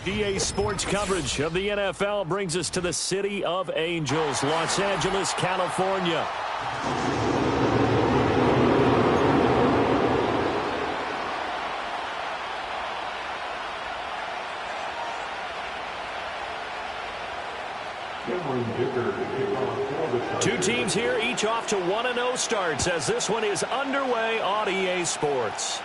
EA Sports coverage of the NFL brings us to the City of Angels, Los Angeles, California. Two teams here, each off to 1-0 starts as this one is underway on EA Sports.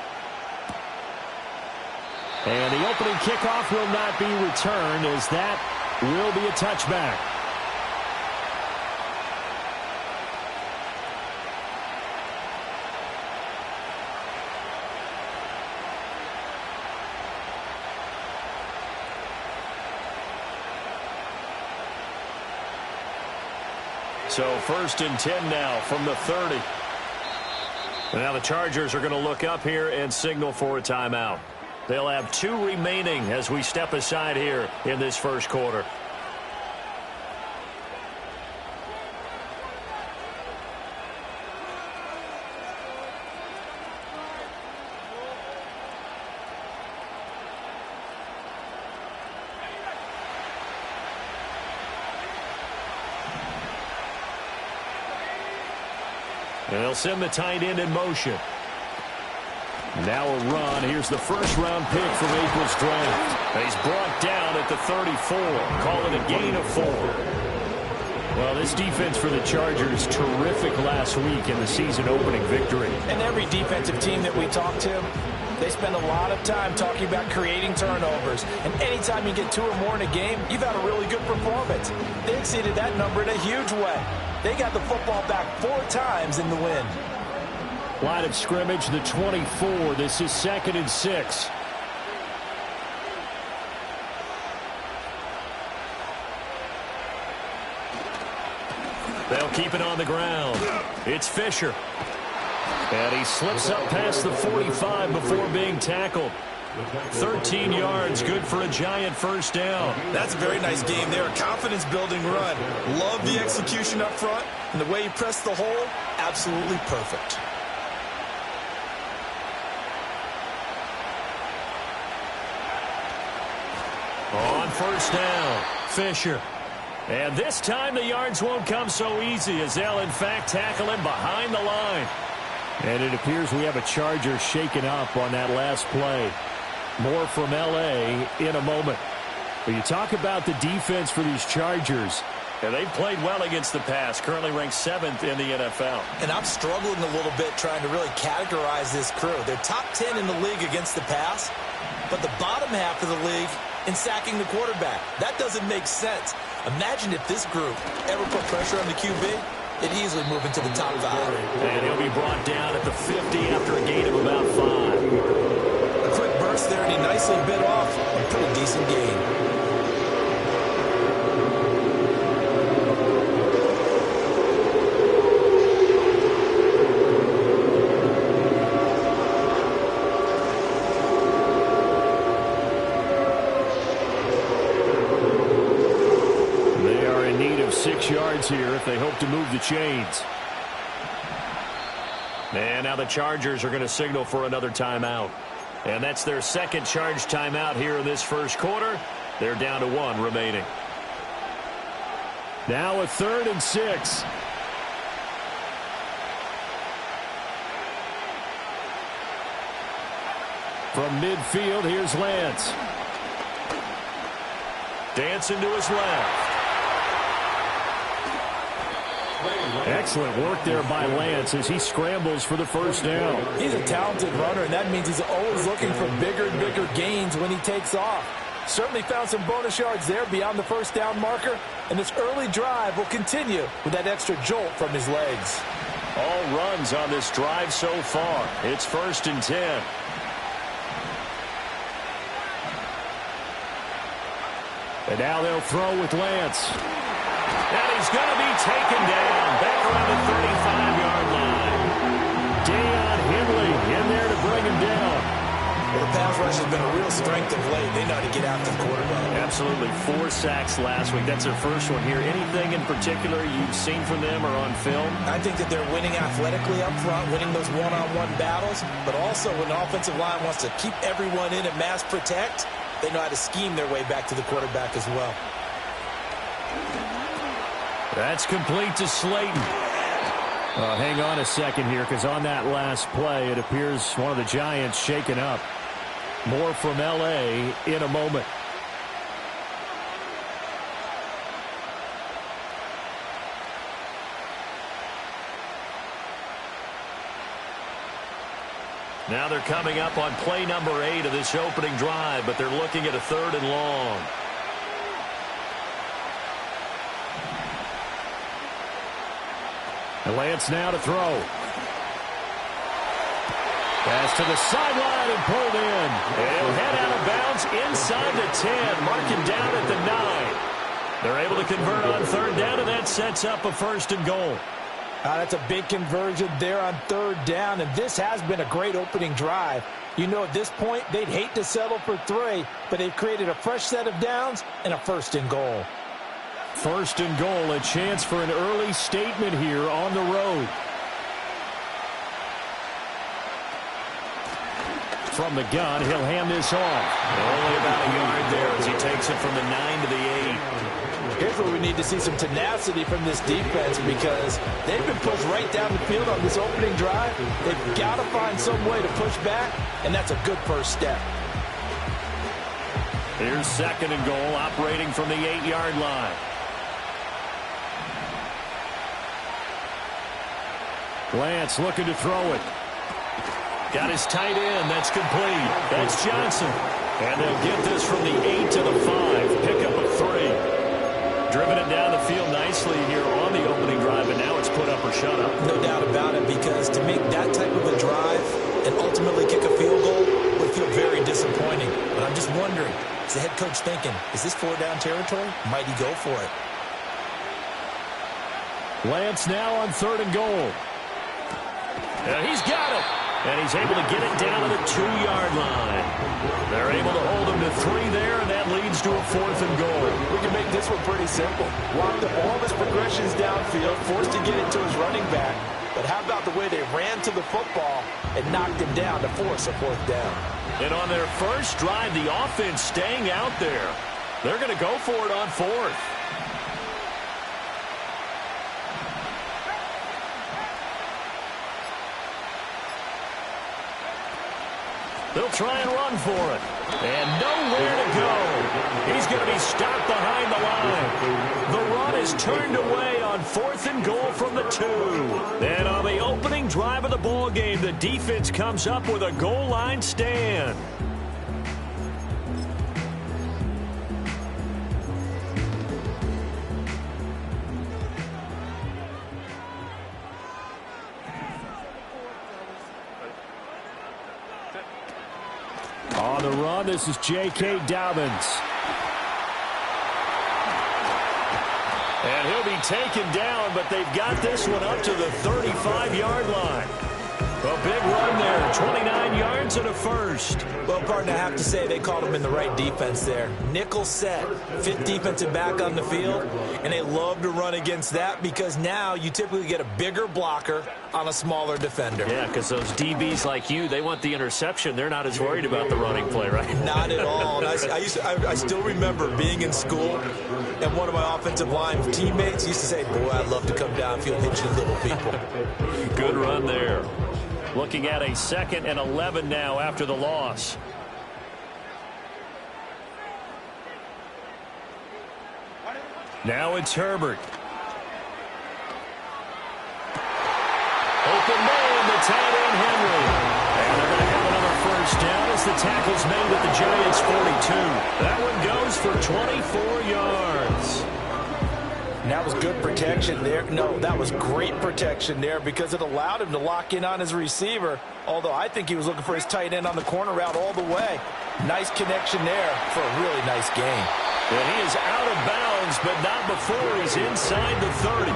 And the opening kickoff will not be returned as that will be a touchback. So 1st and 10 now from the 30. And now the Chargers are going to look up here and signal for a timeout. They'll have 2 remaining as we step aside here in this first quarter. And they'll send the tight end in motion. Now a run. Here's the first-round pick from April's draft. And he's brought down at the 34. Call it a gain of 4. Well, this defense for the Chargers, terrific last week in the season-opening victory. And every defensive team that we talk to, they spend a lot of time talking about creating turnovers. And anytime you get 2 or more in a game, you've had a really good performance. They exceeded that number in a huge way. They got the football back 4 times in the win. Line of scrimmage, the 24. This is 2nd and 6. They'll keep it on the ground. It's Fisher. And he slips up past the 45 before being tackled. 13 yards, good for a giant first down. That's a very nice game there. A confidence-building run. Love the execution up front. And the way he pressed the hole, absolutely perfect. On first down, Fisher. And this time the yards won't come so easy as they'll, in fact, tackle him behind the line. And it appears we have a Charger shaken up on that last play. More from L.A. in a moment. But you talk about the defense for these Chargers. And they've played well against the pass, currently ranked 7th in the NFL. And I'm struggling a little bit trying to really categorize this crew. They're top 10 in the league against the pass, but the bottom half of the league in sacking the quarterback. That doesn't make sense. Imagine if this group ever put pressure on the QB, it'd easily move into the top 5. And he'll be brought down at the 50 after a gain of about 5. A quick burst there, and he nicely bit off a pretty decent gain. They are in need of 6 yards here if they hope to move the chains. And now the Chargers are going to signal for another timeout. And that's their second charge timeout here in this first quarter. They're down to 1 remaining. Now a 3rd and 6. From midfield, here's Lance. Dancing to his left. Excellent work there by Lance as he scrambles for the first down. He's a talented runner, and that means he's always looking for bigger and bigger gains when he takes off. Certainly found some bonus yards there beyond the first down marker, and this early drive will continue with that extra jolt from his legs. All runs on this drive so far. It's 1st and 10. And now they'll throw with Lance. And he's going to be taken down back around the 35-yard line. Deion Henley in there to bring him down. Well, the pass rush has been a real strength of late. They know how to get after the quarterback. Absolutely. 4 sacks last week. That's their first one here. Anything in particular you've seen from them or on film? I think that they're winning athletically up front, winning those one-on-one battles, but also when the offensive line wants to keep everyone in and mass protect, they know how to scheme their way back to the quarterback as well. That's complete to Slayton. Hang on a second here, because on that last play, it appears one of the Giants shaken up. More from L.A. in a moment. Now they're coming up on play number 8 of this opening drive, but they're looking at a 3rd and long. And Lance now to throw. Pass to the sideline and pulled in. And he'll head out of bounds inside the 10. Mark him down at the 9. They're able to convert on 3rd down, and that sets up a 1st and goal. That's a big conversion there on 3rd down, and this has been a great opening drive. You know, at this point, they'd hate to settle for 3, but they've created a fresh set of downs and a 1st and goal. 1st and goal, a chance for an early statement here on the road. From the gun, he'll hand this off. Only about a yard there as he takes it from the 9 to the 8. Here's where we need to see some tenacity from this defense, because they've been pushed right down the field on this opening drive. They've got to find some way to push back, and that's a good first step. Here's 2nd and goal, operating from the 8-yard line. Lance looking to throw it. Got his tight end. That's complete. That's Johnson. And they'll get this from the 8 to the 5. Pick up a 3. Driven it down the field nicely here on the opening drive, and now it's put up or shut up. No doubt about it, because to make that type of a drive and ultimately kick a field goal would feel very disappointing. But I'm just wondering, is the head coach thinking, is this 4-down territory? Might he go for it? Lance now on 3rd and goal. And he's got it. And he's able to get it down to the 2-yard line. They're able to hold him to 3 there, and that leads to a 4th and goal. We can make this one pretty simple. Blocked up all of his progressions downfield, forced to get it to his running back. But how about the way they ran to the football and knocked him down to force a 4th down? And on their first drive, the offense staying out there. They're going to go for it on 4th. They'll try and run for it. And nowhere to go. He's going to be stopped behind the line. The run is turned away on 4th and goal from the 2. And on the opening drive of the ball game, the defense comes up with a goal line stand. On the run, this is J.K. Dobbins. And he'll be taken down, but they've got this one up to the 35-yard line. A big run there, 29 yards and a 1st. Well, partner, I have to say they called him in the right defense there. Nickel set, 5th defensive back on the field, and they love to run against that because now you typically get a bigger blocker on a smaller defender. Yeah, because those DBs like you, they want the interception. They're not as worried about the running play, right? Not at all. And I still remember being in school, and one of my offensive line teammates used to say, boy, I'd love to come downfield and hit you little people. Good run there. Looking at a 2nd and 11 now after the loss. Now it's Herbert. Open man, the tight end Henry. And they're going to have another 1st down as the tackle's made at the Giants' 42. That one goes for 24 yards. And that was good protection there. No, that was great protection there because it allowed him to lock in on his receiver, although I think he was looking for his tight end on the corner route all the way. Nice connection there for a really nice gain. And he is out of bounds, but not before he's inside the 30.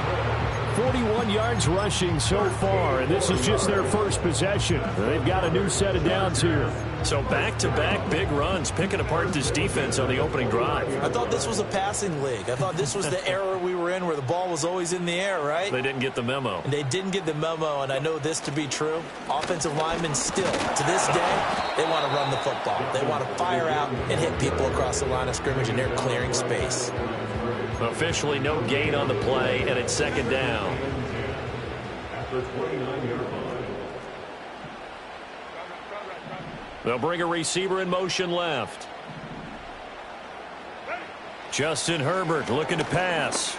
41 yards rushing so far, and this is just their first possession. They've got a new set of downs here. So back-to-back big runs, picking apart this defense on the opening drive. I thought this was a passing league. I thought this was the era we were were in where the ball was always in the air, right? They didn't get the memo. And they didn't get the memo, and I know this to be true. Offensive linemen still, to this day, they want to run the football. They want to fire out and hit people across the line of scrimmage, and they're clearing space. Officially no gain on the play, and it's second down. They'll bring a receiver in motion left. Justin Herbert looking to pass.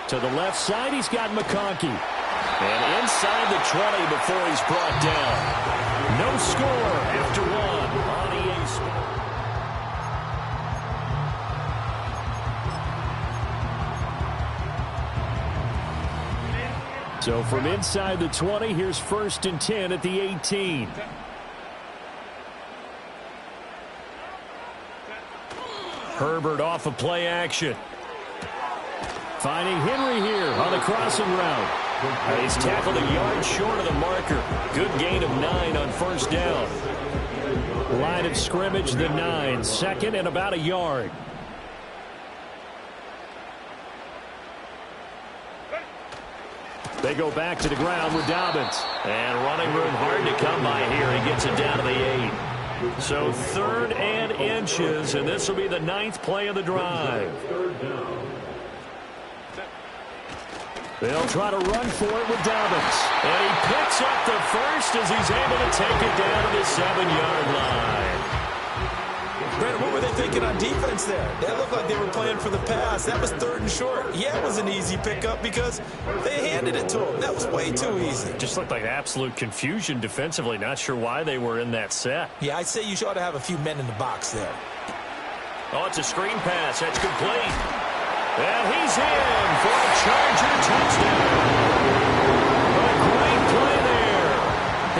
To the left side, he's got McConkey. And inside the 20 before he's brought down. No score after one on EA Sports. So from inside the 20, here's 1st and 10 at the 18. Herbert off of play action. Finding Henry here on the crossing route. He's tackled a yard short of the marker. Good gain of 9 on 1st down. Line of scrimmage, the 9. 2nd and about a yard. They go back to the ground with Dobbins. And running room hard to come by here. He gets it down to the 8. So 3rd and inches, and this will be the 9th play of the drive. They'll try to run for it with Dobbins. And he picks up the first as he's able to take it down to the 7-yard line. Brandon, what were they thinking on defense there? That looked like they were playing for the pass. That was 3rd and short. Yeah, it was an easy pickup because they handed it to him. That was way too easy. Just looked like absolute confusion defensively. Not sure why they were in that set. Yeah, I'd say you ought to have a few men in the box there. Oh, it's a screen pass. That's complete. And he's in for a Charger touchdown. A great play there.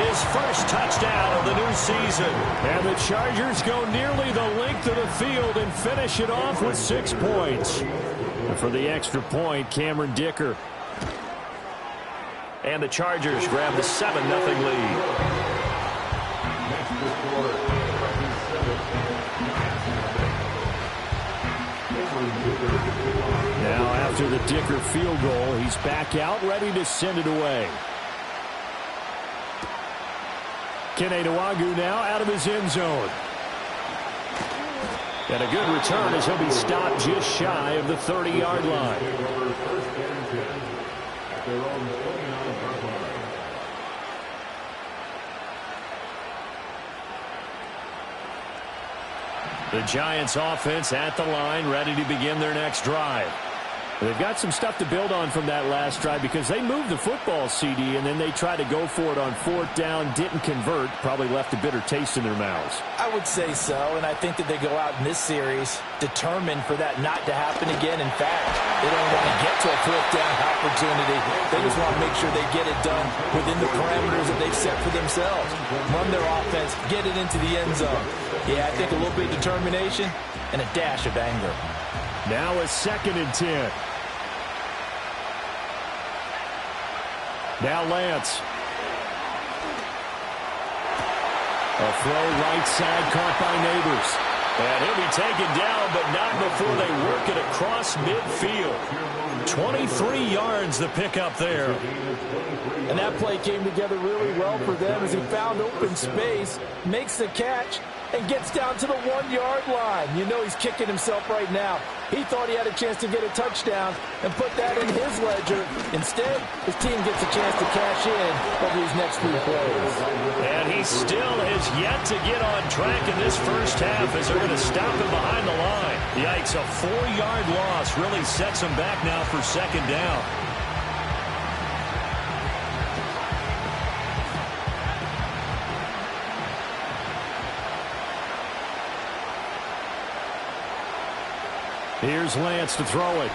His first touchdown of the new season. And the Chargers go nearly the length of the field and finish it off with 6 points. And for the extra point, Cameron Dicker. And the Chargers grab the 7-0 lead. Now after the Dicker field goal, he's back out, ready to send it away. Kene Nwangwu now out of his end zone. And a good return as he'll be stopped just shy of the 30-yard line. The Giants offense at the line, ready to begin their next drive. They've got some stuff to build on from that last drive because they moved the football, CD, and then they tried to go for it on 4th down, didn't convert, probably left a bitter taste in their mouths. I would say so, and I think that they go out in this series determined for that not to happen again. In fact, they don't want to get to a 4th down opportunity. They just want to make sure they get it done within the parameters that they've set for themselves. Run their offense, get it into the end zone. Yeah, I think a little bit of determination and a dash of anger. Now a 2nd and 10. Now Lance. A throw right side caught by Neighbors. And he'll be taken down, but not before they work it across midfield. 23 yards the pickup there. And that play came together really well for them as he found open space, makes the catch, and gets down to the 1-yard line. You know he's kicking himself right now. He thought he had a chance to get a touchdown and put that in his ledger. Instead, his team gets a chance to cash in over these next 3 plays. And he still has yet to get on track in this first half as they're going to stop him behind the line. Yikes, a 4-yard loss really sets him back now for 2nd down. Here's Lance to throw it.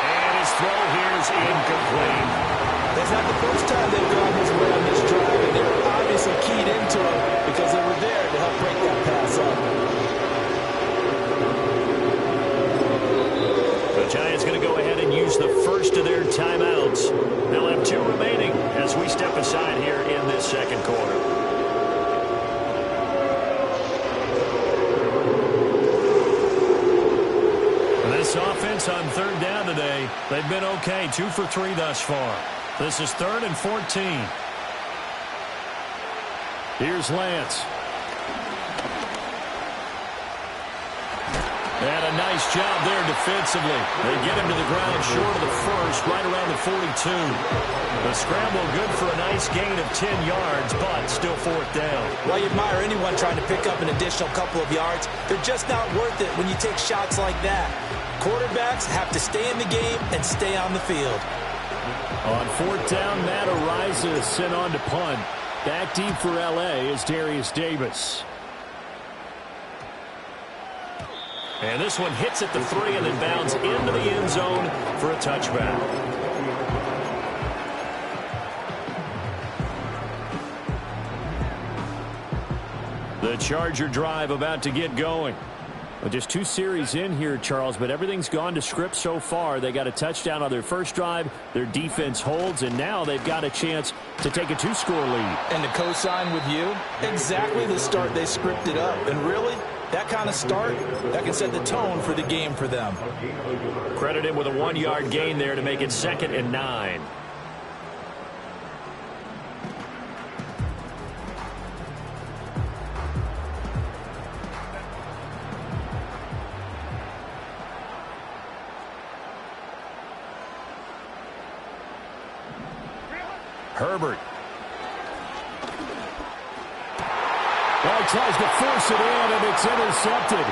And his throw here is incomplete. That's not the first time they've gone his way on this drive, and they were obviously keyed into it because they were there to help break that pass up. The Giants going to go ahead and use the first of their timeouts. They'll have 2 remaining as we step aside here in this 2nd quarter. this offense on third down today. They've been okay, 2 for 3 thus far. This is 3rd and 14. Here's Lance. And a nice job there defensively. They get him to the ground short of the first, right around the 42. The scramble good for a nice gain of 10 yards, but still 4th down. Well, you admire anyone trying to pick up an additional couple of yards. They're just not worth it when you take shots like that. Quarterbacks have to stay in the game and stay on the field. On 4th down, Matt Araiza is sent on to punt. Back deep for L.A. is Darius Davis. And this one hits at the 3 and then bounds into the end zone for a touchback. The Charger drive about to get going. Well, just 2 series in here, Charles, but everything's gone to script so far. They got a touchdown on their first drive. Their defense holds, and now they've got a chance to take a 2-score lead. And to co-sign with you, exactly the start they scripted up. And really, that kind of start, that can set the tone for the game for them. Credit him with a 1-yard gain there to make it 2nd and 9. Herbert. Well, he tries to force it in, and it's intercepted.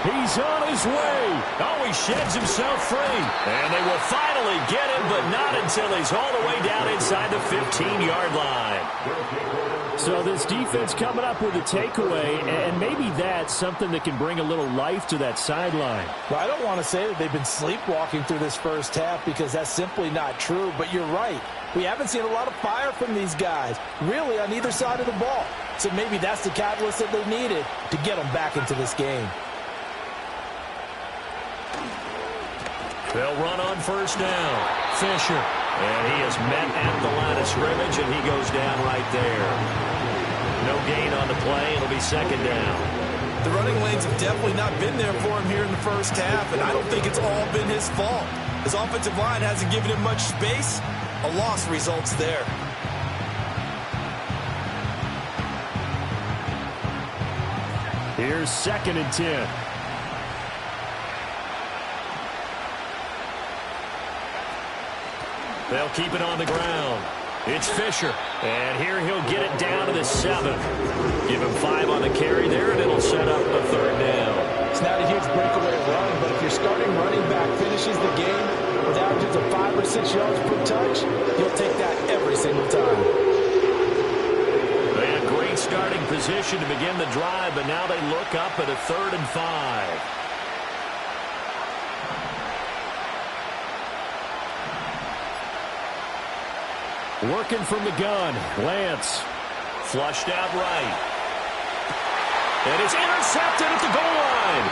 He's on his way. Oh, he sheds himself free. And they will finally get him, but not until he's all the way down inside the 15-yard line. So this defense coming up with a takeaway, and maybe that's something that can bring a little life to that sideline. Well, I don't want to say that they've been sleepwalking through this first half because that's simply not true, but you're right. We haven't seen a lot of fire from these guys, really, on either side of the ball. So maybe that's the catalyst that they needed to get them back into this game. They'll run on first down. Fisher. And he is met at the line of scrimmage, and he goes down right there. No gain on the play. It'll be 2nd down. The running lanes have definitely not been there for him here in the first half, and I don't think it's all been his fault. His offensive line hasn't given him much space. A loss results there. Here's 2nd and 10. They'll keep it on the ground. It's Fisher. And here he'll get it down to the 7. Give him 5 on the carry there, and it'll set up the 3rd down. It's not a huge breakaway run, but if your starting running back finishes the game with averages of 5 or 6 yards per touch, you'll take that every single time. They had great starting position to begin the drive, but now they look up at a 3rd and 5. Working from the gun, Lance. Flushed out right. And it's intercepted at the goal line.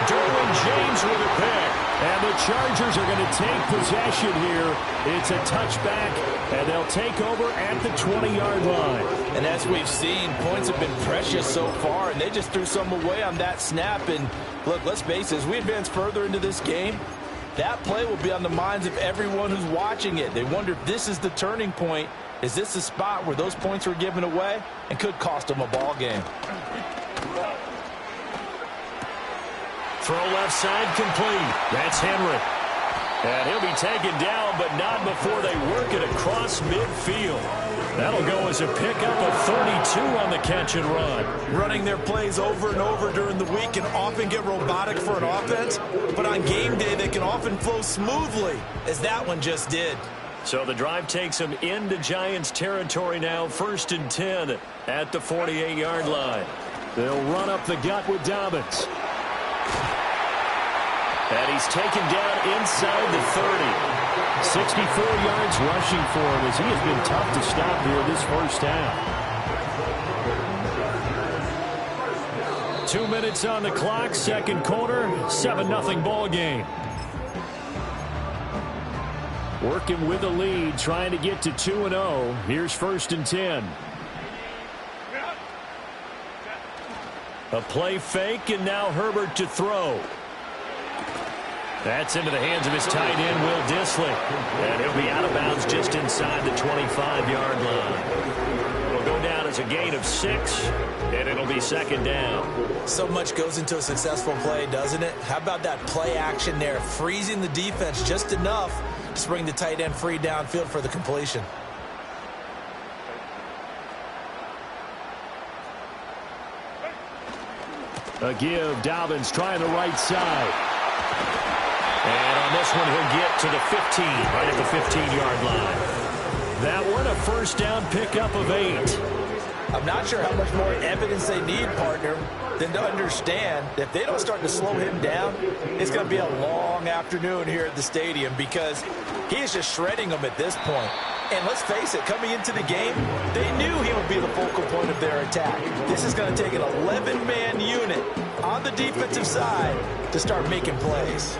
Derwin James with a pick. And the Chargers are going to take possession here. It's a touchback, and they'll take over at the 20-yard line. And as we've seen, points have been precious so far, and they just threw some away on that snap. And look, let's face it, as we advance further into this game, that play will be on the minds of everyone who's watching it. They wonder if this is the turning point. Is this the spot where those points were given away and could cost them a ball game? Throw left side complete. That's Henry. And he'll be taken down, but not before they work it across midfield. That'll go as a pickup of 32 on the catch and run. Running their plays over and over during the week can often get robotic for an offense, but on game day they can often flow smoothly, as that one just did. So the drive takes them into Giants territory now, 1st and 10 at the 48-yard line. They'll run up the gut with Dobbins. And he's taken down inside the 30. 64 yards rushing for him as he has been tough to stop here this first half. 2 minutes on the clock, 2nd quarter, 7-0 ball game. Working with the lead, trying to get to 2-0. Here's 1st and 10. A play fake, and now Herbert to throw. That's into the hands of his tight end, Will Dissly. And he'll be out of bounds just inside the 25-yard line. It'll go down as a gain of 6, and it'll be second down. So much goes into a successful play, doesn't it? How about that play action there, freezing the defense just enough to bring the tight end free downfield for the completion. A give, Dobbins trying the right side. And on this one, he'll get to the 15, right at the 15-yard line. That one, a first down pickup of 8. I'm not sure how much more evidence they need, partner, than to understand that if they don't start to slow him down, it's going to be a long afternoon here at the stadium because he is just shredding them at this point. And let's face it, coming into the game, they knew he would be the focal point of their attack. This is going to take an 11-man unit on the defensive side to start making plays.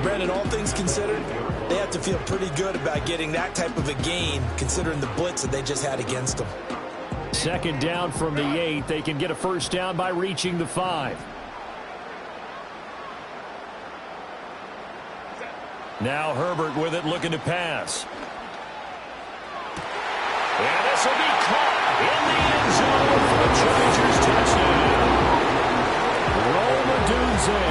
Brandon, all things considered, they have to feel pretty good about getting that type of a gain considering the blitz that they just had against them. Second down from the 8. They can get a first down by reaching the 5. Now Herbert with it, looking to pass. And this will be caught in the end zone for the Chargers touchdown. Rome Odunze,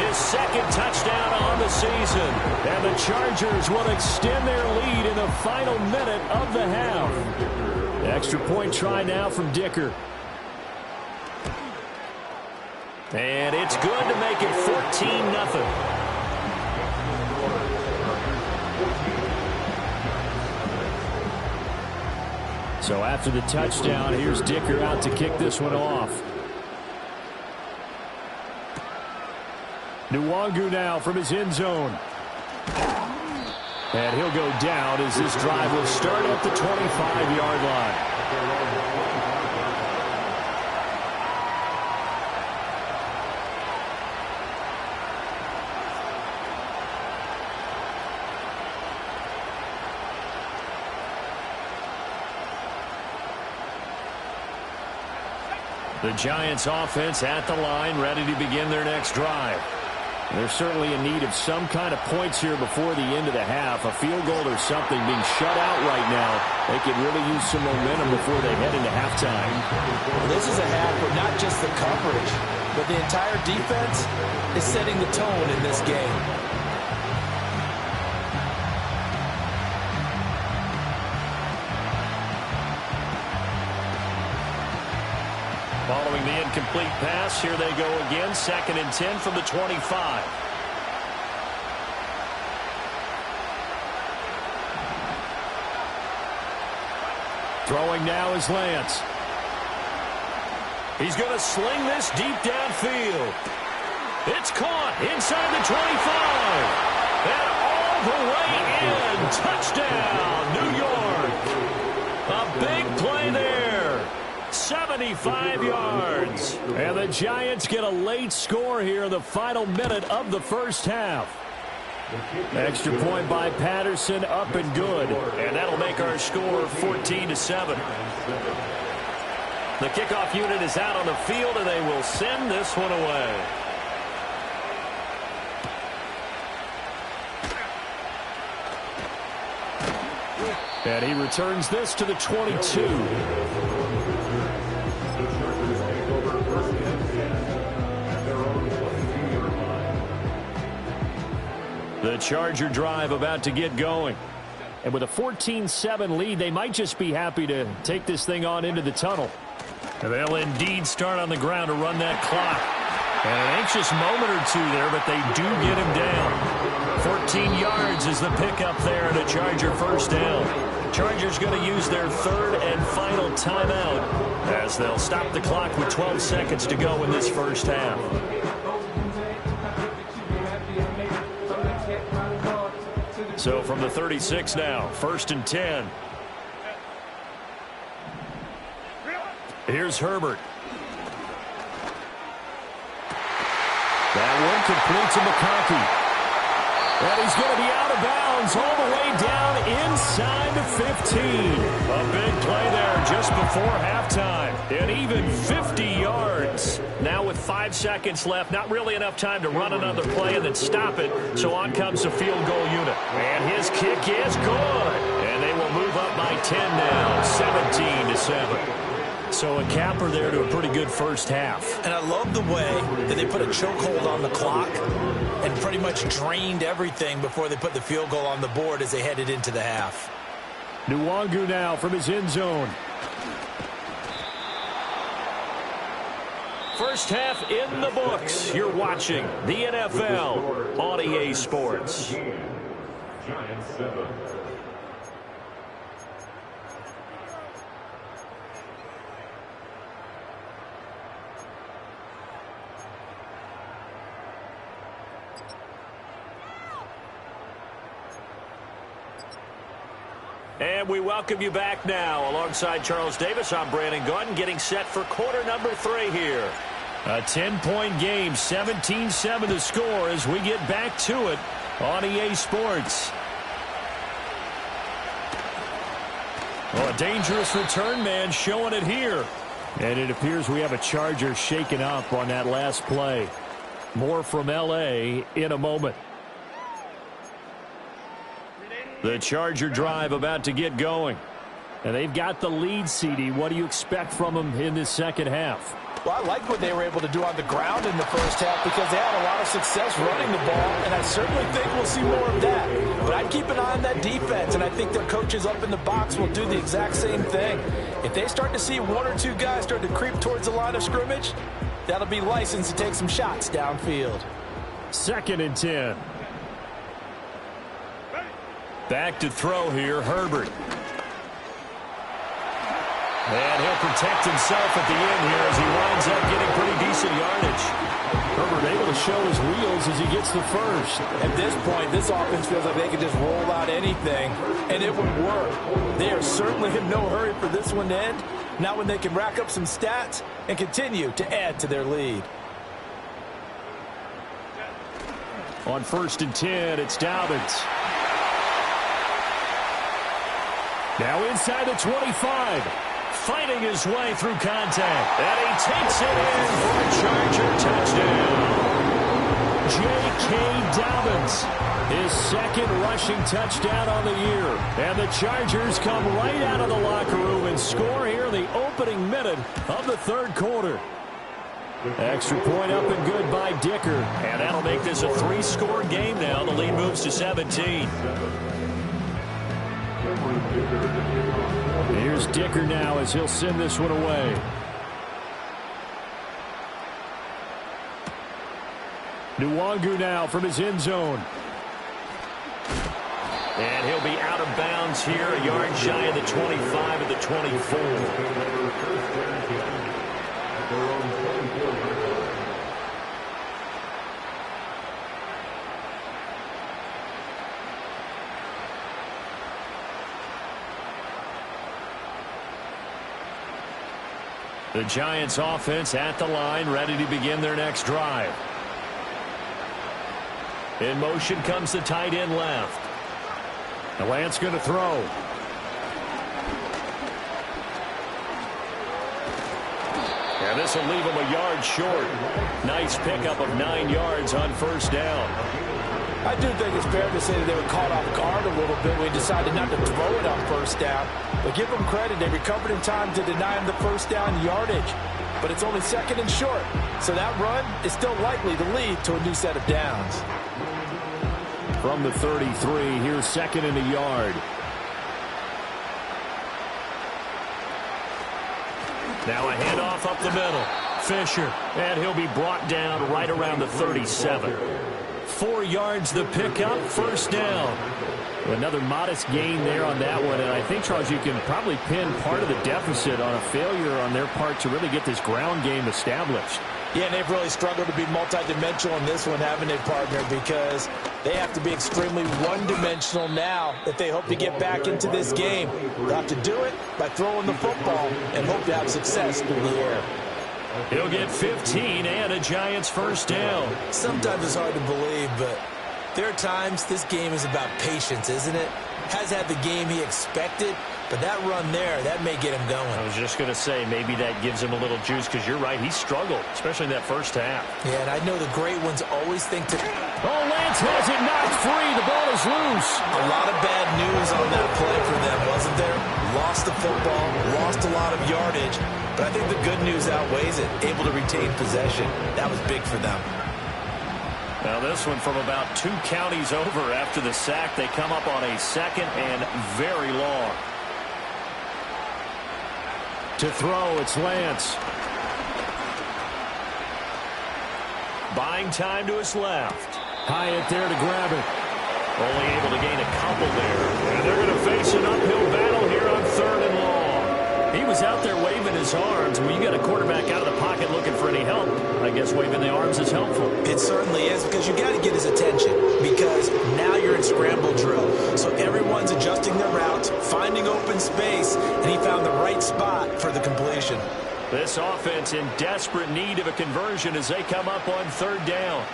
his second touchdown on the season. And the Chargers will extend their lead in the final minute of the half. Extra point try now from Dicker. And it's good to make it 14-0. So after the touchdown, here's Dicker out to kick this one off. Nwangu now from his end zone. And he'll go down as this drive will start at the 25-yard line. The Giants offense at the line, ready to begin their next drive. They're certainly in need of some kind of points here before the end of the half. A field goal or something being shut out right now. They could really use some momentum before they head into halftime. Well, this is a half where not just the coverage, but the entire defense is setting the tone in this game. Following the incomplete pass, here they go again. 2nd and 10 from the 25. Throwing now is Lance. He's going to sling this deep downfield. It's caught inside the 25. And all the way in. Touchdown, New York. A big play there. 75 yards. And the Giants get a late score here in the final minute of the first half. Extra point by Patterson, up and good. And that'll make our score 14-7. The kickoff unit is out on the field, and they will send this one away. And he returns this to the 22. The Charger drive about to get going. And with a 14-7 lead, they might just be happy to take this thing on into the tunnel. And they'll indeed start on the ground to run that clock. And an anxious moment or two there, but they do get him down. 14 yards is the pickup there and a Charger first down. Chargers going to use their third and final timeout as they'll stop the clock with 12 seconds to go in this first half. So from the 36 now, 1st and 10. Here's Herbert. That one complete to McConkey. And he's going to be out of bounds all the way down inside the 15. A big play there just before halftime. And even 50 yards. Now with 5 seconds left, not really enough time to run another play and then stop it. So on comes the field goal unit. And his kick is good. And they will move up by 10 now, 17-7. So a capper there to a pretty good first half. And I love the way that they put a chokehold on the clock and pretty much drained everything before they put the field goal on the board as they headed into the half. Nwangu now from his end zone. First half in the books. You're watching the NFL on EA Sports. Giants 7. And we welcome you back now. Alongside Charles Davis, I'm Brandon Gaudin, getting set for quarter number 3 here. A 10-point game, 17-7 the score as we get back to it on EA Sports. Oh, a dangerous return man showing it here. And it appears we have a Charger shaken up on that last play. More from L.A. in a moment. The Charger drive about to get going. And they've got the lead, CD. What do you expect from them in this second half? Well, I like what they were able to do on the ground in the first half because they had a lot of success running the ball, and I certainly think we'll see more of that. But I'd keep an eye on that defense, and I think their coaches up in the box will do the exact same thing. If they start to see 1 or 2 guys start to creep towards the line of scrimmage, that'll be license to take some shots downfield. 2nd and 10. Back to throw here, Herbert. And he'll protect himself at the end here as he winds up getting pretty decent yardage. Herbert able to show his wheels as he gets the first. At this point, this offense feels like they could just roll out anything, and it would work. They are certainly in no hurry for this one to end, not when they can rack up some stats and continue to add to their lead. On 1st and 10, it's Dobbins. Now inside the 25. Fighting his way through contact. And he takes it in for a Charger touchdown. J.K. Dobbins, his 2nd rushing touchdown on the year. And the Chargers come right out of the locker room and score here in the opening minute of the 3rd quarter. Extra point up and good by Dicker. And that'll make this a 3-score game now. The lead moves to 17. Here's Dicker now as he'll send this one away. Nwangu now from his end zone. And he'll be out of bounds here, a yard shy of the 25 at the 24. The Giants offense at the line, ready to begin their next drive. In motion comes the tight end left. The Lance going to throw. And this will leave him a yard short. Nice pickup of 9 yards on 1st down. I do think it's fair to say that they were caught off guard a little bit when they decided not to throw it on 1st down. But give them credit, they recovered in time to deny him the 1st down yardage. But it's only 2nd and short, so that run is still likely to lead to a new set of downs. From the 33, here's 2nd and a yard. Now a handoff up the middle. Fisher, and he'll be brought down right around the 37. 4 yards the pickup, 1st down. Another modest gain there on that one, and I think, Charles, you can probably pin part of the deficit on a failure on their part to really get this ground game established. Yeah, and they've really struggled to be multidimensional in this one, haven't they, partner? Because they have to be extremely one-dimensional now if they hope to get back into this game. They'll have to do it by throwing the football and hope to have success through the air. He'll get 15 and a Giants 1st down. Sometimes it's hard to believe, but There are times this game is about patience, isn't it? Has had the game he expected, but that run there, that may get him going. I was just going to say, maybe that gives him a little juice, because you're right, he struggled, especially in that first half. Yeah, and I know the great ones always think to... Oh, Lance has it knocked free. The ball is loose. A lot of bad news on that play for them, wasn't there? Lost the football, lost a lot of yardage, but I think the good news outweighs it. Able to retain possession. That was big for them. Now this one from about 2 counties over after the sack. They come up on a 2nd and very long. To throw, it's Lance. Buying time to his left. Hyatt there to grab it. Only able to gain a couple there. And they're going to face an uphill battle here on 3rd and long. He was out there waving his arms. When you got a quarterback out of the pocket looking for any help, I guess waving the arms is helpful. It certainly is, because you got to get his attention, because now you're in scramble drill. So everyone's adjusting their routes, finding open space, and he found the right spot for the completion. This offense in desperate need of a conversion as they come up on 3rd down.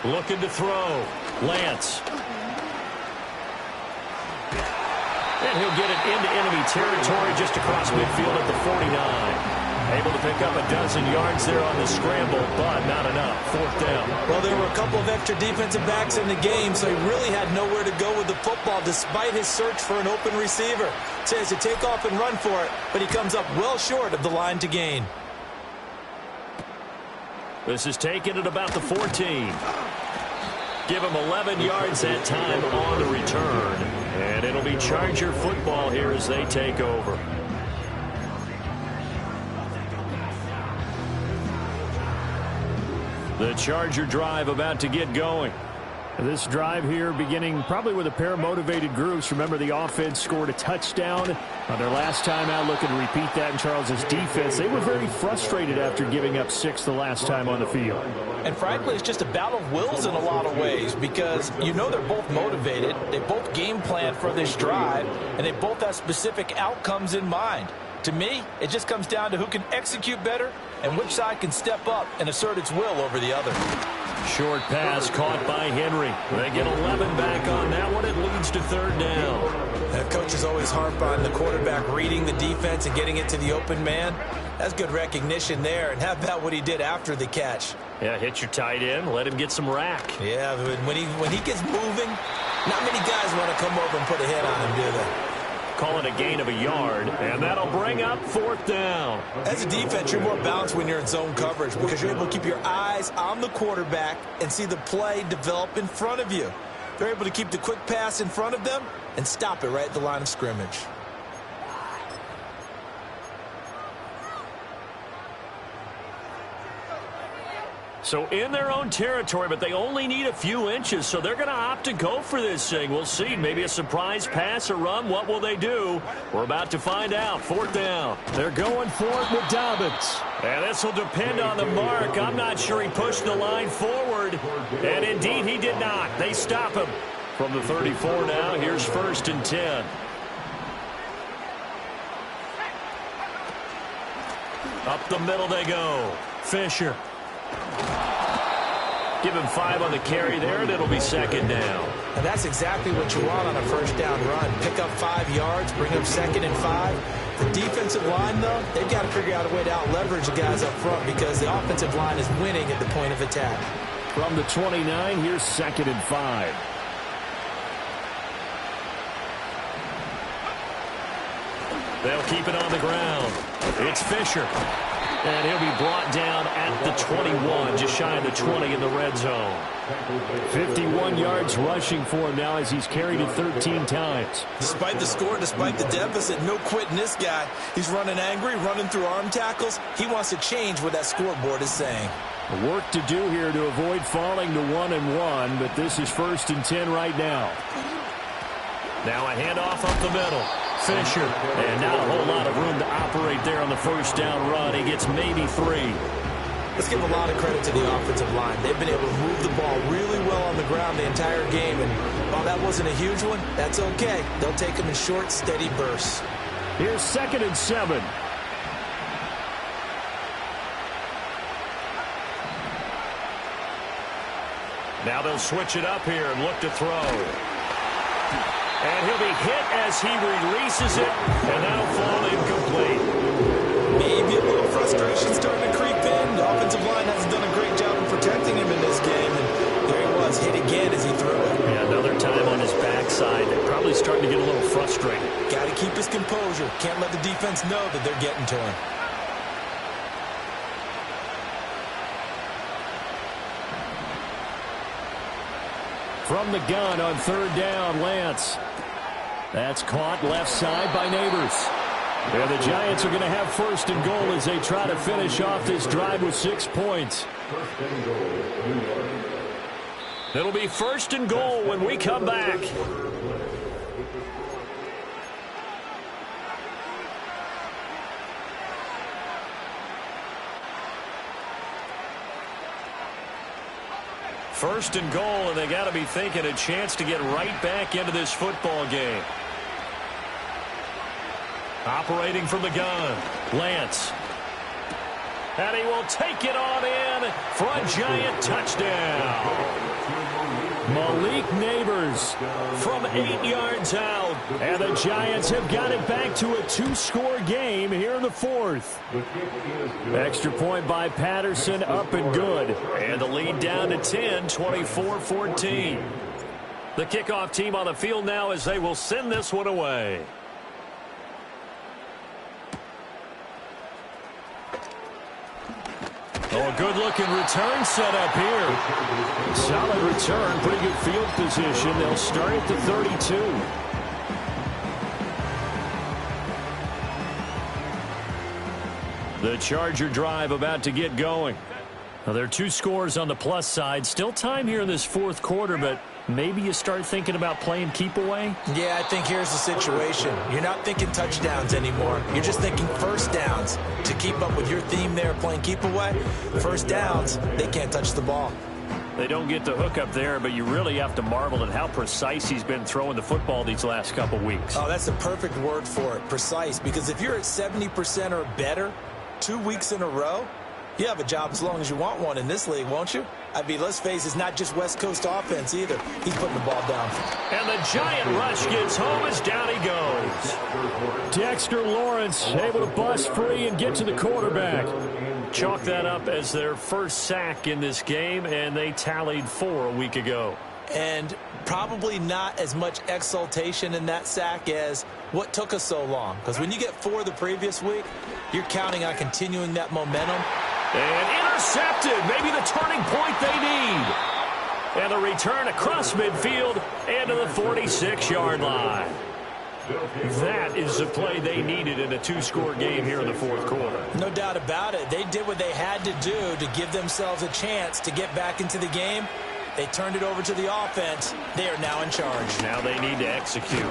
Looking to throw. Lance. And he'll get it into enemy territory just across midfield at the 49. Able to pick up a dozen yards there on the scramble, but not enough. 4th down. Well, there were a couple of extra defensive backs in the game, so he really had nowhere to go with the football despite his search for an open receiver. Says to take off and run for it, but he comes up well short of the line to gain. This is taken at about the 14. Give him 11 yards that time on the return. And it'll be Charger football here as they take over. The Charger drive about to get going. This drive here beginning probably with a pair of motivated groups. Remember, the offense scored a touchdown on their last time out. Looking to repeat that in Charles's defense. They were very frustrated after giving up 6 the last time on the field. And frankly, it's just a battle of wills in a lot of ways, because you know they're both motivated. They both game plan for this drive, and they both have specific outcomes in mind. To me, it just comes down to who can execute better and which side can step up and assert its will over the other. Short pass caught by Henry. They get 11 back on that one. It leads to 3rd down. Coaches always harp on the quarterback reading the defense and getting it to the open man. That's good recognition there. And how about what he did after the catch? Yeah, hit your tight end. Let him get some rack. Yeah, but when he gets moving, not many guys want to come over and put a hit on him, do they? Call it a gain of a yard, and that'll bring up 4th down. As a defense, you're more balanced when you're in zone coverage because you're able to keep your eyes on the quarterback and see the play develop in front of you. They're able to keep the quick pass in front of them and stop it right at the line of scrimmage. So in their own territory, but they only need a few inches, so they're going to opt to go for this thing. We'll see. Maybe a surprise pass or run. What will they do? We're about to find out. 4th down. They're going for it with Dobbins. And this will depend on the mark. I'm not sure he pushed the line forward. And indeed, he did not. They stop him. From the 34 now, here's 1st and 10. Up the middle they go. Fisher. Give him 5 on the carry there, and it'll be 2nd down. And that's exactly what you want on a first down run. Pick up 5 yards, bring up 2nd and 5. The defensive line, though, they've got to figure out a way to out-leverage the guys up front because the offensive line is winning at the point of attack. From the 29, here's 2nd and 5. They'll keep it on the ground. It's Fisher. And he'll be brought down at the 21, just shy of the 20 in the red zone. 51 yards rushing for him now as he's carried it 13 times. Despite the score, despite the deficit, no quitting this guy. He's running angry, running through arm tackles. He wants to change what that scoreboard is saying. Work to do here to avoid falling to 1-1, but this is 1st and 10 right now. Now a handoff up the middle. Fisher, and not a whole lot of room to operate there on the first down run. He gets maybe 3. Let's give a lot of credit to the offensive line. They've been able to move the ball really well on the ground the entire game, and while that wasn't a huge one, that's okay. They'll take them in short, steady bursts. Here's 2nd and 7. Now they'll switch it up here and look to throw. And he'll be hit as he releases it, and that'll fall incomplete. Maybe a little frustration starting to creep in. The offensive line hasn't done a great job of protecting him in this game, and there he was, hit again as he threw it. Yeah, another time on his backside. They're probably starting to get a little frustrated. Got to keep his composure. Can't let the defense know that they're getting to him. From the gun on third down, Lance. That's caught left side by Neighbors. And the Giants are going to have first and goal as they try to finish off this drive with 6 points. It'll be first and goal when we come back. First and goal, and they got to be thinking a chance to get right back into this football game. Operating from the gun, Lance. And he will take it on in for a Giant touchdown. Malik Neighbors from 8 yards out. And the Giants have got it back to a 2-score game here in the fourth. Extra point by Patterson, up and good. And the lead down to 10, 24-14. The kickoff team on the field now as they will send this one away. Oh, a good-looking return set up here. Solid return, pretty good field position. They'll start at the 32. The Charger drive about to get going. Now, there are 2 scores on the plus side. Still time here in this fourth quarter, but maybe you start thinking about playing keep away? Yeah, I think here's the situation. You're not thinking touchdowns anymore. You're just thinking first downs. To keep up with your theme there, playing keep away, first downs, they can't touch the ball. They don't get the hook up there, but you really have to marvel at how precise he's been throwing the football these last couple weeks. Oh, that's the perfect word for it, precise, because if you're at 70% or better 2 weeks in a row, you have a job as long as you want one in this league, won't you? I mean, let's face it, it's not just West Coast offense either. He's putting the ball down. And the Giant rush gets home as down he goes. Dexter Lawrence able to bust free and get to the quarterback. Chalk that up as their first sack in this game, and they tallied 4 a week ago. And probably not as much exultation in that sack as what took us so long. Because when you get 4 the previous week, you're counting on continuing that momentum. And intercepted, maybe the turning point they need. And the return across midfield and to the 46-yard line. That is the play they needed in a 2-score game here in the fourth quarter. No doubt about it. They did what they had to do to give themselves a chance to get back into the game. They turned it over to the offense. They are now in charge. Now they need to execute.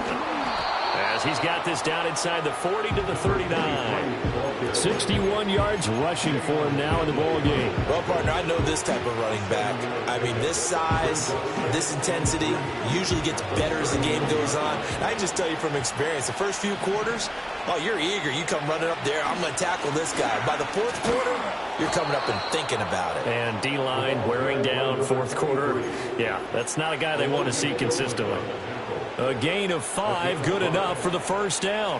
As he's got this down inside the 40 to the 39. 61 yards rushing for him now in the ball game. Well, partner, I know this type of running back. I mean, this size, this intensity usually gets better as the game goes on. I just tell you from experience, the first few quarters, oh, you're eager. You come running up there. I'm going to tackle this guy. By the fourth quarter, you're coming up and thinking about it. And D-line wearing down fourth quarter. Yeah, that's not a guy they want to see consistently. A gain of 5, good enough for the first down.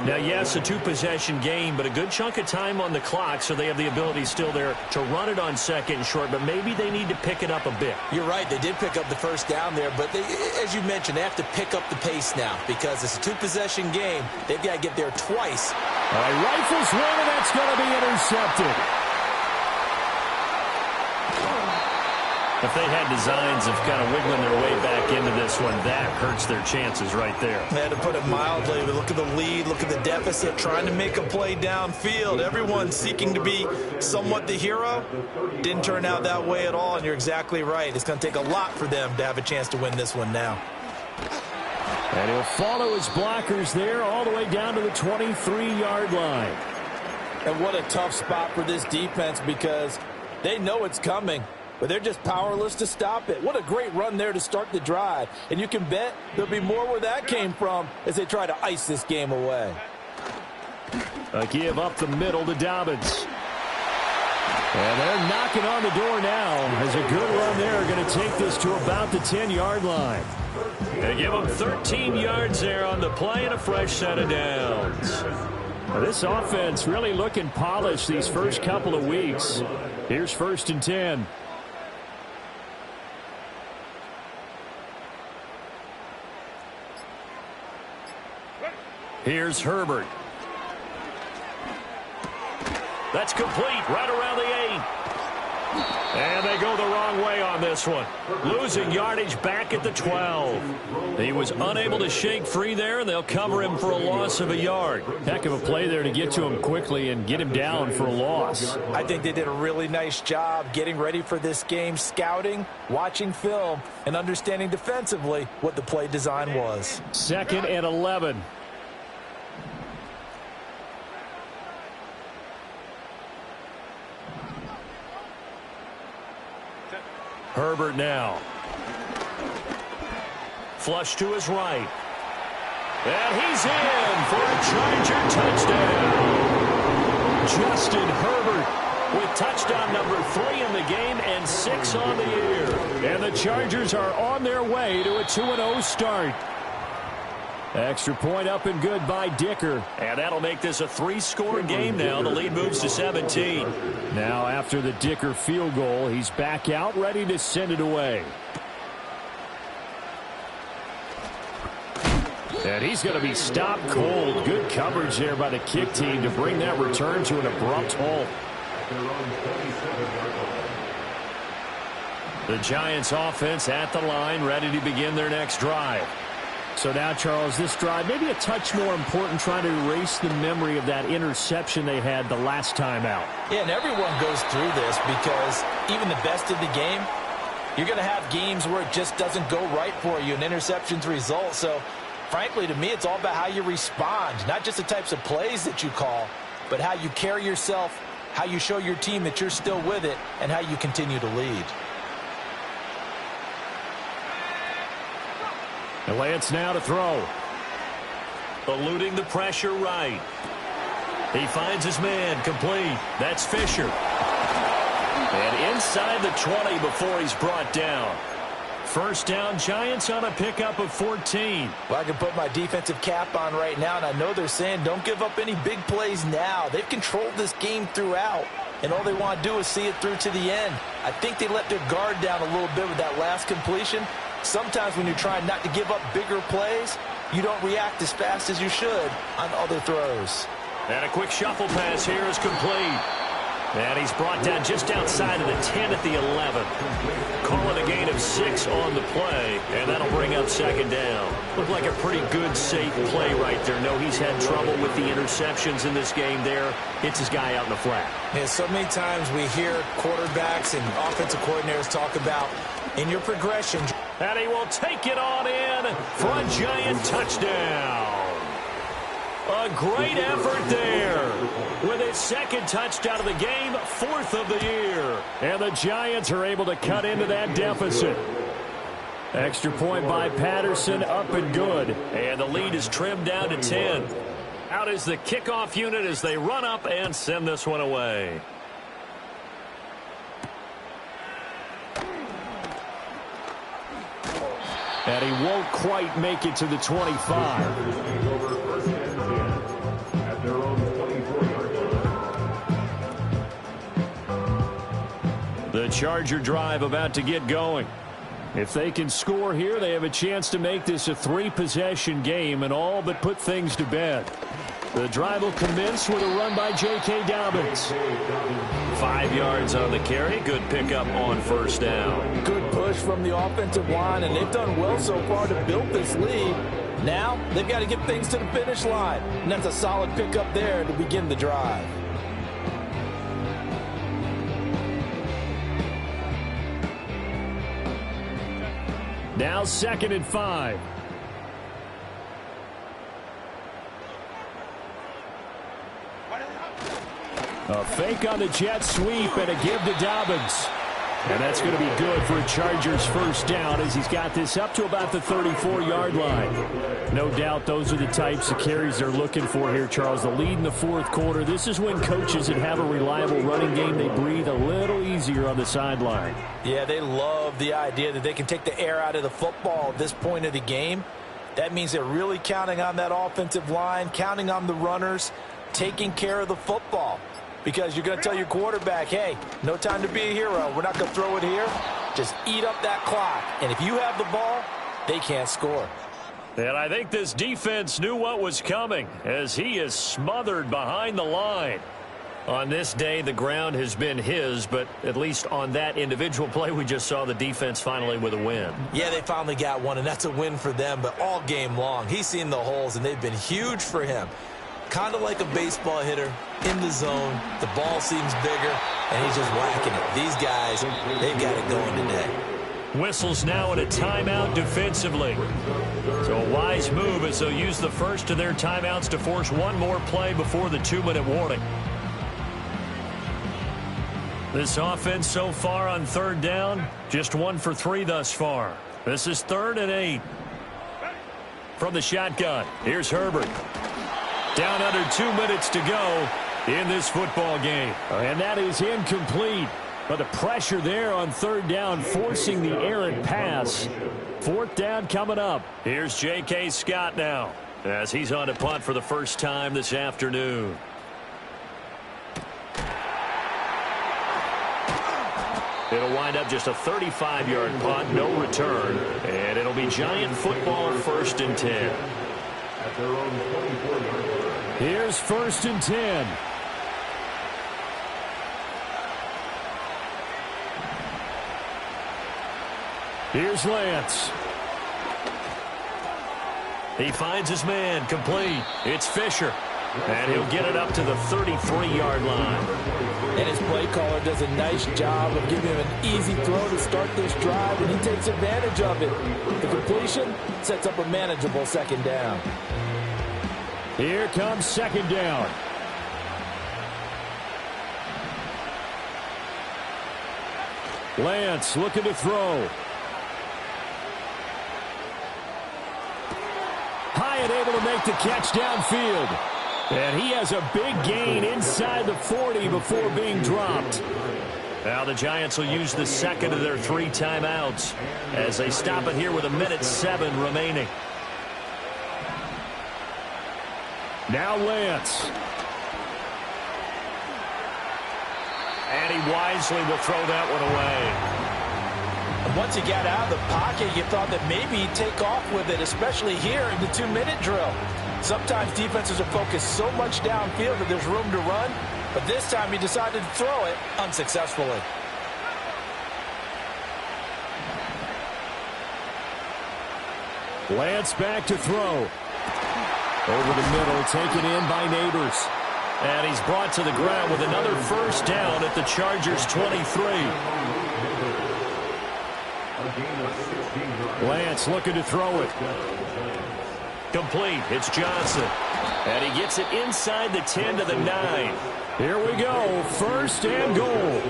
Now, yes, a 2-possession game, but a good chunk of time on the clock, so they have the ability still there to run it on second and short, but maybe they need to pick it up a bit. You're right. They did pick up the first down there, but as you mentioned, they have to pick up the pace now because it's a 2-possession game. They've got to get there twice. All right, rifles one, and that's going to be intercepted. If they had designs of kind of wiggling their way back into this one, that hurts their chances right there. They had to put it mildly. But look at the lead, look at the deficit, trying to make a play downfield. Everyone seeking to be somewhat the hero. Didn't turn out that way at all, and you're exactly right. It's going to take a lot for them to have a chance to win this one now. And he'll follow his blockers there all the way down to the 23-yard line. And what a tough spot for this defense because they know it's coming, but they're just powerless to stop it. What a great run there to start the drive. And you can bet there'll be more where that came from as they try to ice this game away. A give up the middle to Dobbins. And they're knocking on the door now. As a good run there, going to take this to about the 10-yard line. They give them 13 yards there on the play and a fresh set of downs. Well, this offense really looking polished these first couple of weeks. Here's 1st and 10. Here's Herbert. That's complete right around the 8. And they go the wrong way on this one. Losing yardage back at the 12. He was unable to shake free there, and they'll cover him for a loss of a yard. Heck of a play there to get to him quickly and get him down for a loss. I think they did a really nice job getting ready for this game, scouting, watching film, and understanding defensively what the play design was. 2nd and 11. Herbert now. Flush to his right. And he's in for a Charger touchdown. Justin Herbert with touchdown number 3 in the game and 6 on the year. And the Chargers are on their way to a 2-0 start. Extra point up and good by Dicker. And that'll make this a 3-score game now. The lead moves to 17. Now after the Dicker field goal, he's back out ready to send it away. And he's going to be stopped cold. Good coverage there by the kick team to bring that return to an abrupt halt. The Giants offense at the line, ready to begin their next drive. So now, Charles, this drive maybe a touch more important, trying to erase the memory of that interception they had the last time out. Yeah, and everyone goes through this because even the best in the game, you're going to have games where it just doesn't go right for you and interceptions result. So, frankly, to me, it's all about how you respond, not just the types of plays that you call, but how you carry yourself, how you show your team that you're still with it, and how you continue to lead. And Lance now to throw. Eluding the pressure right. He finds his man complete. That's Fisher. And inside the 20 before he's brought down. First down, Giants on a pickup of 14. Well, I can put my defensive cap on right now, and I know they're saying don't give up any big plays now. They've controlled this game throughout, and all they want to do is see it through to the end. I think they let their guard down a little bit with that last completion. Sometimes when you're trying not to give up bigger plays, you don't react as fast as you should on other throws. And a quick shuffle pass here is complete. And he's brought down just outside of the 10 at the 11. Call it a gain of 6 on the play, and that'll bring up 2nd down. Looked like a pretty good, safe play right there. No, he's had trouble with the interceptions in this game there. Hits his guy out in the flat. Yeah, so many times we hear quarterbacks and offensive coordinators talk about in your progression. And he will take it on in for a Giant touchdown. A great effort there. With his 2nd touchdown of the game, 4th of the year. And the Giants are able to cut into that deficit. Extra point by Patterson, up and good. And the lead is trimmed down to 10. Out is the kickoff unit as they run up and send this one away. And he won't quite make it to the 25. The Charger drive about to get going. If they can score here, they have a chance to make this a 3-possession game and all but put things to bed. The drive will commence with a run by J.K. Dobbins. 5 yards on the carry. Good pickup on 1st down. Good push from the offensive line, and they've done well so far to build this lead. Now they've got to get things to the finish line, and that's a solid pickup there to begin the drive. Now 2nd and 5. A fake on the jet sweep and a give to Dobbins. And that's going to be good for a Chargers first down as he's got this up to about the 34-yard line. No doubt those are the types of carries they're looking for here, Charles. The lead in the fourth quarter. This is when coaches that have a reliable running game, they breathe a little easier on the sideline. Yeah, they love the idea that they can take the air out of the football at this point of the game. That means they're really counting on that offensive line, counting on the runners, taking care of the football. Because you're going to tell your quarterback, hey, no time to be a hero. We're not going to throw it here. Just eat up that clock. And if you have the ball, they can't score. And I think this defense knew what was coming as he is smothered behind the line. On this day, the ground has been his, but at least on that individual play, we just saw the defense finally with a win. Yeah, they finally got one, and that's a win for them, but all game long, he's seen the holes, and they've been huge for him. Kind of like a baseball hitter in the zone. The ball seems bigger, and he's just whacking it. These guys, they've got it going today. Whistles now in a timeout defensively. So a wise move as they'll use the first of their timeouts to force one more play before the 2-minute warning. This offense so far on third down, just 1 for 3 thus far. This is 3rd and 8. From the shotgun, here's Herbert. Down under 2 minutes to go in this football game. And that is incomplete. But the pressure there on third down, forcing the errant pass. 4th down coming up. Here's J.K. Scott now as he's on to punt for the first time this afternoon. It'll wind up just a 35-yard punt, no return. And it'll be Giant football 1st and 10. At their own 24-yard line. Here's 1st and 10. Here's Lance. He finds his man, complete. It's Fisher. And he'll get it up to the 33-yard line. And his play caller does a nice job of giving him an easy throw to start this drive, and he takes advantage of it. The completion sets up a manageable 2nd down. Here comes 2nd down. Lance looking to throw. Hyatt able to make the catch downfield. And he has a big gain inside the 40 before being dropped. Now the Giants will use the second of their 3 timeouts as they stop it here with 1:07 remaining. Now Lance. And he wisely will throw that one away. And once he got out of the pocket, you thought that maybe he'd take off with it, especially here in the 2-minute drill. Sometimes defenses are focused so much downfield that there's room to run, but this time he decided to throw it unsuccessfully. Lance back to throw. Over the middle, taken in by Neighbors. And he's brought to the ground with another first down at the Chargers 23. Lance looking to throw it. Complete. It's Johnson. And he gets it inside the 10 to the 9. Here we go. 1st and goal.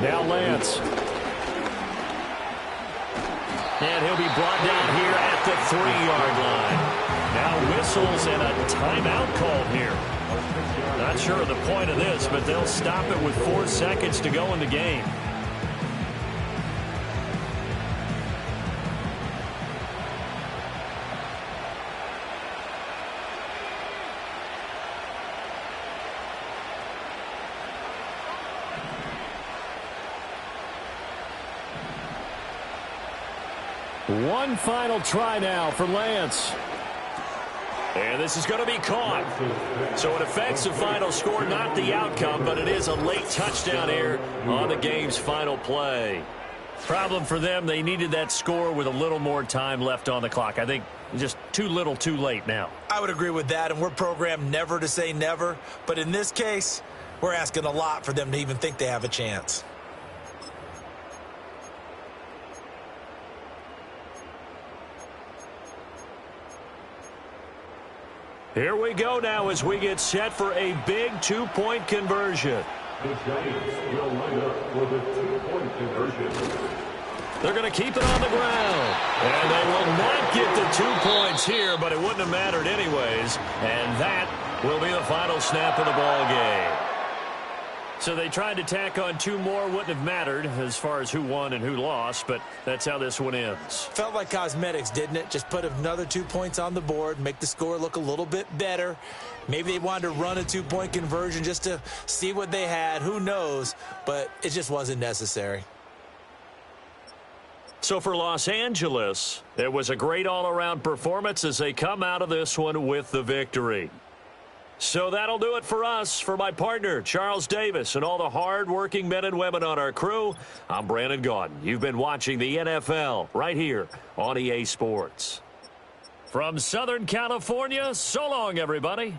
Now Lance. And he'll be brought down here at the 3-yard line. Now whistles and a timeout called here. Not sure of the point of this, but they'll stop it with 4 seconds to go in the game. One final try now for Lance. And this is going to be caught. So it affects the final score, not the outcome, but it is a late touchdown here on the game's final play. Problem for them, they needed that score with a little more time left on the clock. I think just too little too late now. I would agree with that, and we're programmed never to say never. But in this case, we're asking a lot for them to even think they have a chance. Here we go now as we get set for a big 2-point conversion. The Giants will line up for the two-point conversion. They're going to keep it on the ground. And they will not get the 2 points here, but it wouldn't have mattered anyways. And that will be the final snap of the ball game. So they tried to tack on 2 more, wouldn't have mattered as far as who won and who lost, but that's how this one ends. Felt like cosmetics, didn't it? Just put another 2 points on the board, make the score look a little bit better. Maybe they wanted to run a 2-point conversion just to see what they had. Who knows? But it just wasn't necessary. So for Los Angeles, it was a great all-around performance as they come out of this one with the victory. So that'll do it for us. For my partner, Charles Davis, and all the hard-working men and women on our crew, I'm Brandon Gaudin. You've been watching the NFL right here on EA Sports. From Southern California, so long, everybody.